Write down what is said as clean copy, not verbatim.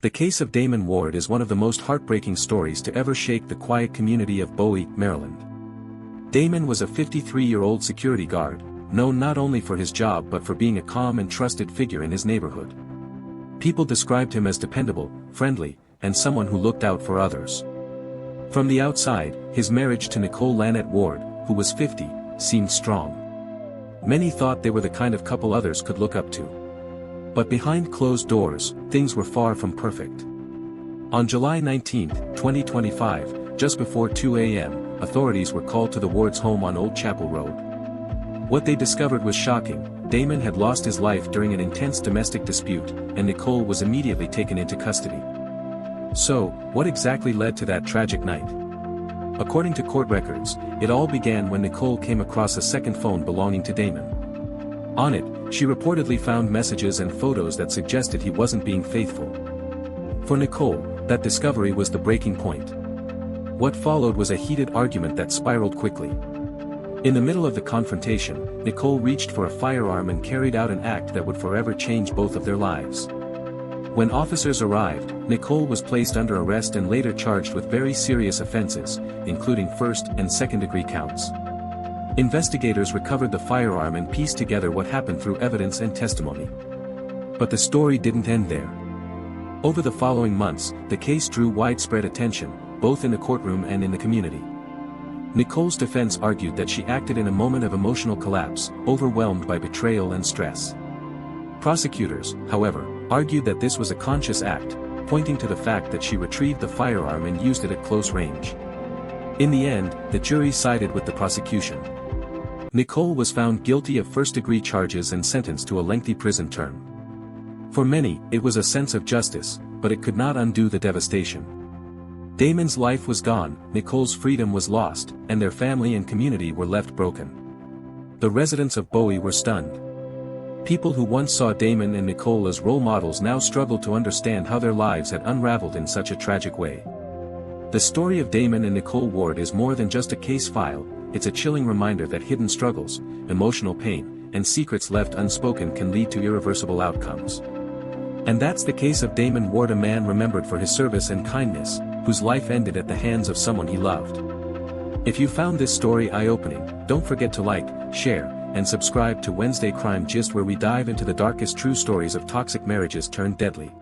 The case of Damen Ward is one of the most heartbreaking stories to ever shake the quiet community of Bowie, Maryland. Damen was a 53-year-old security guard, known not only for his job but for being a calm and trusted figure in his neighborhood. People described him as dependable, friendly, and someone who looked out for others. From the outside, his marriage to Nicole Ward, who was 50, seemed strong. Many thought they were the kind of couple others could look up to. But behind closed doors, things were far from perfect. On July 19, 2025, just before 2 a.m., authorities were called to the Ward's home on Old Chapel Road. What they discovered was shocking. Damen had lost his life during an intense domestic dispute, and Nicole was immediately taken into custody. So, what exactly led to that tragic night? According to court records, it all began when Nicole came across a second phone belonging to Damen. On it, she reportedly found messages and photos that suggested he wasn't being faithful. For Nicole, that discovery was the breaking point. What followed was a heated argument that spiraled quickly. In the middle of the confrontation, Nicole reached for a firearm and carried out an act that would forever change both of their lives. When officers arrived, Nicole was placed under arrest and later charged with very serious offenses, including first- and second-degree counts. Investigators recovered the firearm and pieced together what happened through evidence and testimony. But the story didn't end there. Over the following months, the case drew widespread attention, both in the courtroom and in the community. Nicole's defense argued that she acted in a moment of emotional collapse, overwhelmed by betrayal and stress. Prosecutors, however, argued that this was a conscious act, pointing to the fact that she retrieved the firearm and used it at close range. In the end, the jury sided with the prosecution. Nicole was found guilty of first-degree charges and sentenced to a lengthy prison term. For many, it was a sense of justice, but it could not undo the devastation. Damen's life was gone, Nicole's freedom was lost, and their family and community were left broken. The residents of Bowie were stunned. People who once saw Damen and Nicole as role models now struggled to understand how their lives had unraveled in such a tragic way. The story of Damen and Nicole Ward is more than just a case file, it's a chilling reminder that hidden struggles, emotional pain, and secrets left unspoken can lead to irreversible outcomes. And that's the case of Damen Ward, a man remembered for his service and kindness, whose life ended at the hands of someone he loved. If you found this story eye-opening, don't forget to like, share, and subscribe to Wednesday Crime Gist, where we dive into the darkest true stories of toxic marriages turned deadly.